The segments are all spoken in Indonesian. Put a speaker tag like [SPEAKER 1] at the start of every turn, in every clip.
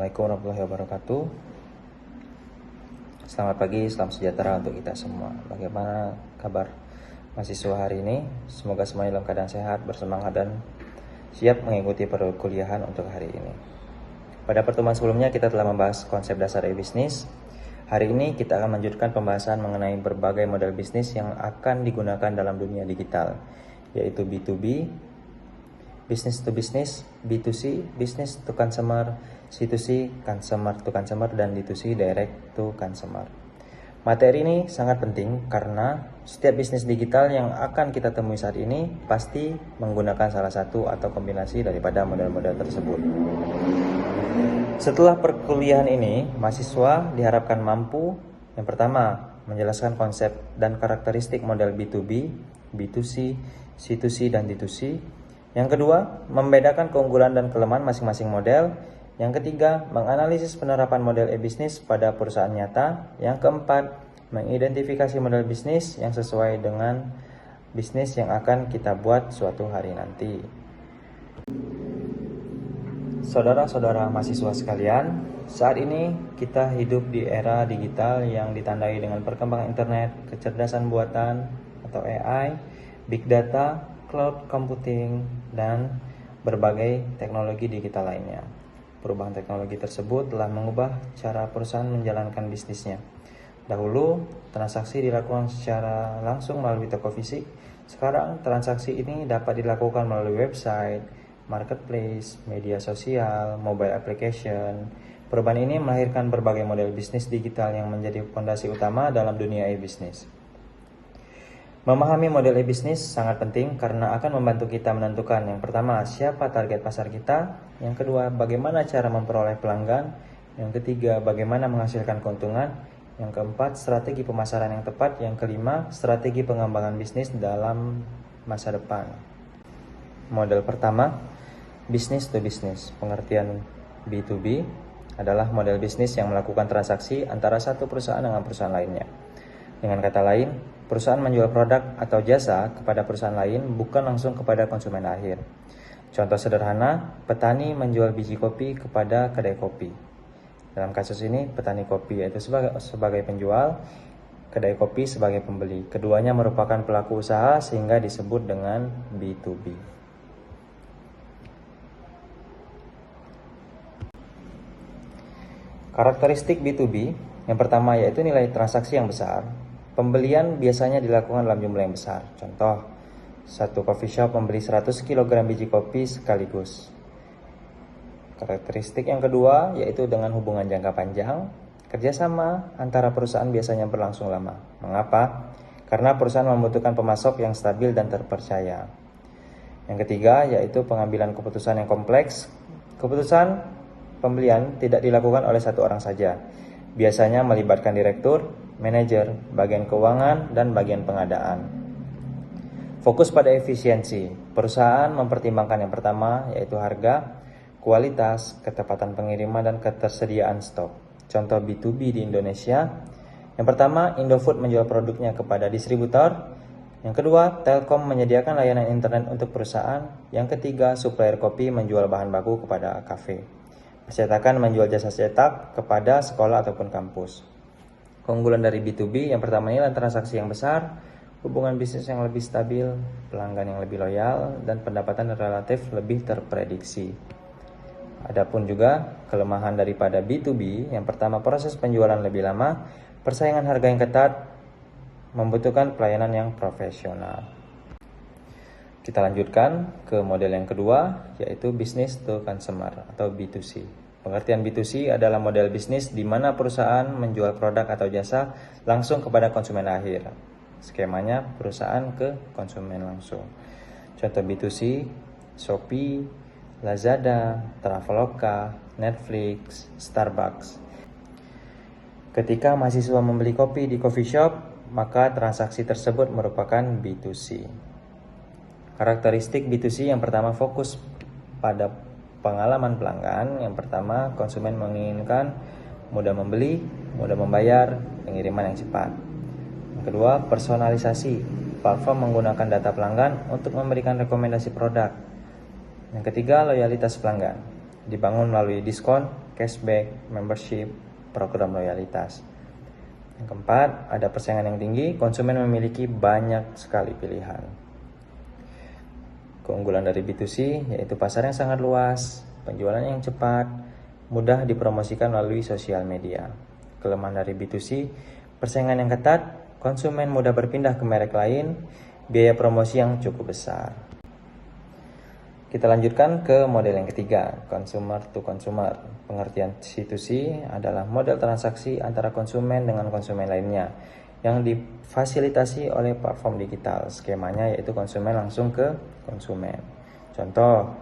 [SPEAKER 1] Assalamualaikum warahmatullahi wabarakatuh. Selamat pagi, salam sejahtera untuk kita semua. Bagaimana kabar mahasiswa hari ini? Semoga semuanya dalam keadaan sehat, bersemangat, dan siap mengikuti perkuliahan untuk hari ini. Pada pertemuan sebelumnya kita telah membahas konsep dasar e-bisnis. Hari ini kita akan melanjutkan pembahasan mengenai berbagai model bisnis yang akan digunakan dalam dunia digital, yaitu B2B, business to business, B2C, business to consumer, C2C, consumer to consumer, dan D2C, direct to consumer. Materi ini sangat penting karena setiap bisnis digital yang akan kita temui saat ini pasti menggunakan salah satu atau kombinasi daripada model-model tersebut. Setelah perkuliahan ini, mahasiswa diharapkan mampu yang pertama, menjelaskan konsep dan karakteristik model B2B, B2C, C2C, dan D2C. Yang kedua, membedakan keunggulan dan kelemahan masing-masing model. Yang ketiga, menganalisis penerapan model e-bisnis pada perusahaan nyata. Yang keempat, mengidentifikasi model bisnis yang sesuai dengan bisnis yang akan kita buat suatu hari nanti. Saudara-saudara mahasiswa sekalian, saat ini kita hidup di era digital yang ditandai dengan perkembangan internet, kecerdasan buatan atau AI, big data, cloud computing, dan berbagai teknologi digital lainnya. Perubahan teknologi tersebut telah mengubah cara perusahaan menjalankan bisnisnya. Dahulu, transaksi dilakukan secara langsung melalui toko fisik. Sekarang, transaksi ini dapat dilakukan melalui website, marketplace, media sosial, mobile application. Perubahan ini melahirkan berbagai model bisnis digital yang menjadi fondasi utama dalam dunia e-bisnis. Memahami model e-bisnis sangat penting karena akan membantu kita menentukan yang pertama, siapa target pasar kita, yang kedua, bagaimana cara memperoleh pelanggan, yang ketiga, bagaimana menghasilkan keuntungan, yang keempat, strategi pemasaran yang tepat, yang kelima, strategi pengembangan bisnis dalam masa depan. Model pertama, business to business. Pengertian B2B adalah model bisnis yang melakukan transaksi antara satu perusahaan dengan perusahaan lainnya. Dengan kata lain, perusahaan menjual produk atau jasa kepada perusahaan lain bukan langsung kepada konsumen akhir. Contoh sederhana, petani menjual biji kopi kepada kedai kopi. Dalam kasus ini, petani kopi yaitu sebagai penjual, kedai kopi sebagai pembeli. Keduanya merupakan pelaku usaha sehingga disebut dengan B2B. Karakteristik B2B yang pertama yaitu nilai transaksi yang besar. Pembelian biasanya dilakukan dalam jumlah yang besar. Contoh, satu coffee shop membeli 100 kg biji kopi sekaligus. Karakteristik yang kedua yaitu dengan hubungan jangka panjang. Kerjasama antara perusahaan biasanya berlangsung lama. Mengapa? Karena perusahaan membutuhkan pemasok yang stabil dan terpercaya. Yang ketiga yaitu pengambilan keputusan yang kompleks. Keputusan pembelian tidak dilakukan oleh satu orang saja. Biasanya melibatkan direktur, manajer, bagian keuangan, dan bagian pengadaan. Fokus pada efisiensi. Perusahaan mempertimbangkan yang pertama yaitu harga, kualitas, ketepatan pengiriman, dan ketersediaan stok. Contoh B2B di Indonesia. Yang pertama, Indofood menjual produknya kepada distributor. Yang kedua, Telkom menyediakan layanan internet untuk perusahaan. Yang ketiga, supplier kopi menjual bahan baku kepada kafe. Percetakan menjual jasa cetak kepada sekolah ataupun kampus. Keunggulan dari B2B yang pertama adalah transaksi yang besar, hubungan bisnis yang lebih stabil, pelanggan yang lebih loyal, dan pendapatan relatif lebih terprediksi. Adapun juga kelemahan daripada B2B, yang pertama proses penjualan lebih lama, persaingan harga yang ketat, membutuhkan pelayanan yang profesional. Kita lanjutkan ke model yang kedua, yaitu business to consumer atau B2C. Pengertian B2C adalah model bisnis di mana perusahaan menjual produk atau jasa langsung kepada konsumen akhir. Skemanya perusahaan ke konsumen langsung. Contoh B2C, Shopee, Lazada, Traveloka, Netflix, Starbucks. Ketika mahasiswa membeli kopi di coffee shop, maka transaksi tersebut merupakan B2C. Karakteristik B2C yang pertama fokus pada pengalaman pelanggan. Yang pertama, konsumen menginginkan mudah membeli, mudah membayar, pengiriman yang cepat. Yang kedua, personalisasi. Platform menggunakan data pelanggan untuk memberikan rekomendasi produk. Yang ketiga, loyalitas pelanggan. Dibangun melalui diskon, cashback, membership, program loyalitas. Yang keempat, ada persaingan yang tinggi, konsumen memiliki banyak sekali pilihan. Keunggulan dari B2C yaitu pasar yang sangat luas, penjualan yang cepat, mudah dipromosikan melalui sosial media. Kelemahan dari B2C, persaingan yang ketat, konsumen mudah berpindah ke merek lain, biaya promosi yang cukup besar. Kita lanjutkan ke model yang ketiga, consumer to consumer. Pengertian C2C adalah model transaksi antara konsumen dengan konsumen lainnya yang difasilitasi oleh platform digital. Skemanya yaitu konsumen langsung ke konsumen. Contoh,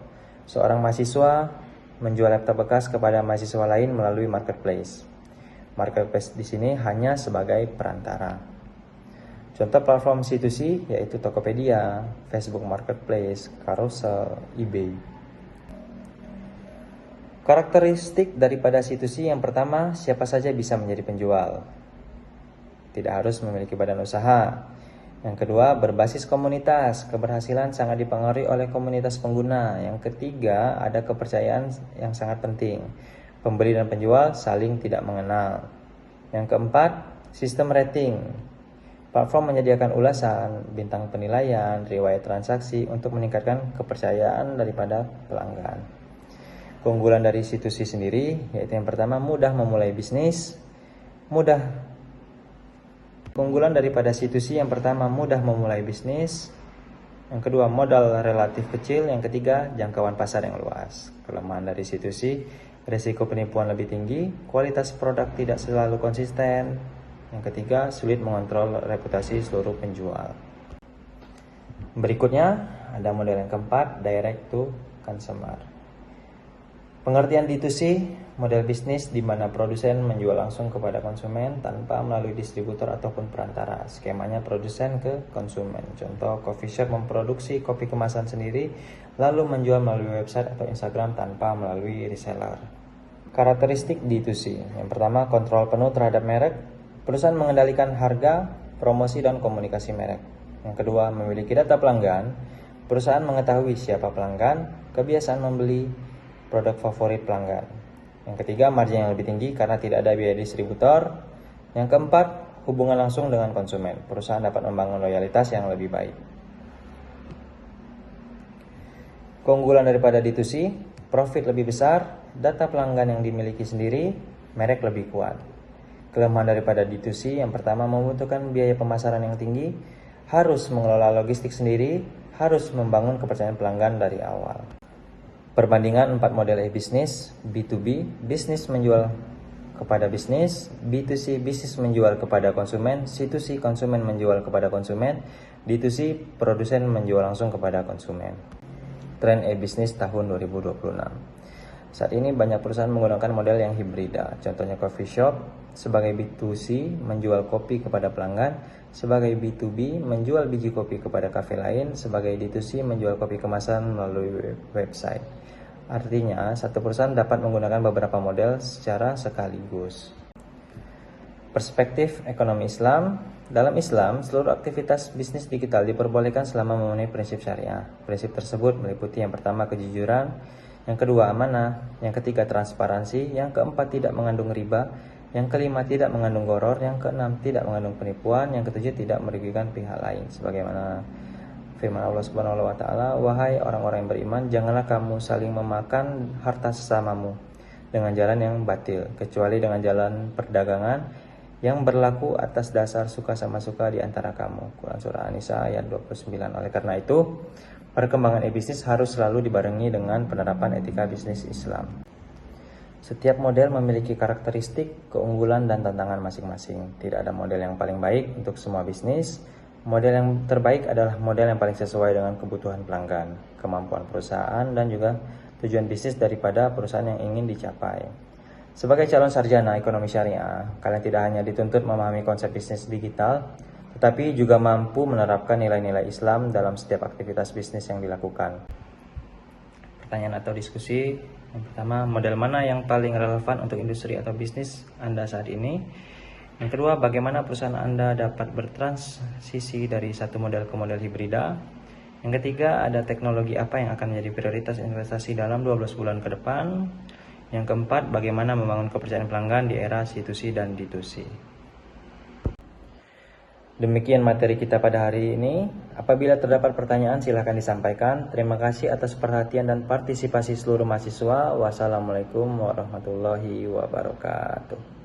[SPEAKER 1] seorang mahasiswa menjual laptop bekas kepada mahasiswa lain melalui marketplace. Marketplace di sini hanya sebagai perantara. Contoh platform C2C yaitu Tokopedia, Facebook Marketplace, Carousel, eBay. Karakteristik daripada C2C yang pertama, siapa saja bisa menjadi penjual. Tidak harus memiliki badan usaha. Yang kedua, berbasis komunitas. Keberhasilan sangat dipengaruhi oleh komunitas pengguna. Yang ketiga, ada kepercayaan yang sangat penting. Pembeli dan penjual saling tidak mengenal. Yang keempat, sistem rating. Platform menyediakan ulasan, bintang penilaian, riwayat transaksi untuk meningkatkan kepercayaan daripada pelanggan. Keunggulan dari C2C sendiri yaitu yang pertama, mudah memulai bisnis. Keunggulan daripada C2C yang pertama, mudah memulai bisnis. Yang kedua, modal relatif kecil. Yang ketiga, jangkauan pasar yang luas. Kelemahan dari C2C, risiko penipuan lebih tinggi, kualitas produk tidak selalu konsisten. Yang ketiga, sulit mengontrol reputasi seluruh penjual. Berikutnya, ada model yang keempat, direct to consumer. Pengertian D2C, model bisnis di mana produsen menjual langsung kepada konsumen tanpa melalui distributor ataupun perantara. Skemanya produsen ke konsumen. Contoh, coffee shop memproduksi kopi kemasan sendiri, lalu menjual melalui website atau Instagram tanpa melalui reseller. Karakteristik D2C, yang pertama, kontrol penuh terhadap merek. Perusahaan mengendalikan harga, promosi, dan komunikasi merek. Yang kedua, memiliki data pelanggan. Perusahaan mengetahui siapa pelanggan, kebiasaan membeli, produk favorit pelanggan. Yang ketiga, margin yang lebih tinggi karena tidak ada biaya distributor. Yang keempat, hubungan langsung dengan konsumen. Perusahaan dapat membangun loyalitas yang lebih baik. Keunggulan daripada D2C, profit lebih besar, data pelanggan yang dimiliki sendiri, merek lebih kuat. Kelemahan daripada D2C yang pertama, membutuhkan biaya pemasaran yang tinggi, harus mengelola logistik sendiri, harus membangun kepercayaan pelanggan dari awal. Perbandingan 4 model e-bisnis, B2B, bisnis menjual kepada bisnis, B2C, bisnis menjual kepada konsumen, C2C, konsumen menjual kepada konsumen, D2C, produsen menjual langsung kepada konsumen. Tren e-bisnis tahun 2026. Saat ini banyak perusahaan menggunakan model yang hibrida. Contohnya coffee shop sebagai B2C menjual kopi kepada pelanggan, sebagai B2B menjual biji kopi kepada kafe lain, sebagai D2C menjual kopi kemasan melalui website. Artinya, satu perusahaan dapat menggunakan beberapa model secara sekaligus. Perspektif ekonomi Islam. Dalam Islam, seluruh aktivitas bisnis digital diperbolehkan selama memenuhi prinsip syariah. Prinsip tersebut meliputi yang pertama, kejujuran, yang kedua, amanah, yang ketiga, transparansi, yang keempat, tidak mengandung riba, yang kelima, tidak mengandung gharar, yang keenam, tidak mengandung penipuan, yang ketujuh, tidak merugikan pihak lain. Sebagaimana firman Allah Subhanahu wa taala, "Wahai orang-orang yang beriman, janganlah kamu saling memakan harta sesamamu dengan jalan yang batil, kecuali dengan jalan perdagangan yang berlaku atas dasar suka sama suka di antara kamu." Quran Surah An-Nisa ayat 29. Oleh karena itu, perkembangan e-bisnis harus selalu dibarengi dengan penerapan etika bisnis Islam. Setiap model memiliki karakteristik, keunggulan, dan tantangan masing-masing. Tidak ada model yang paling baik untuk semua bisnis. Model yang terbaik adalah model yang paling sesuai dengan kebutuhan pelanggan, kemampuan perusahaan, dan juga tujuan bisnis daripada perusahaan yang ingin dicapai. Sebagai calon sarjana ekonomi syariah, kalian tidak hanya dituntut memahami konsep bisnis digital, tetapi juga mampu menerapkan nilai-nilai Islam dalam setiap aktivitas bisnis yang dilakukan. Pertanyaan atau diskusi yang pertama, model mana yang paling relevan untuk industri atau bisnis Anda saat ini? Yang kedua, bagaimana perusahaan Anda dapat bertransisi dari satu model ke model hibrida? Yang ketiga, ada teknologi apa yang akan menjadi prioritas investasi dalam 12 bulan ke depan? Yang keempat, bagaimana membangun kepercayaan pelanggan di era C2C dan D2C. Demikian materi kita pada hari ini. Apabila terdapat pertanyaan silahkan disampaikan. Terima kasih atas perhatian dan partisipasi seluruh mahasiswa. Wassalamualaikum warahmatullahi wabarakatuh.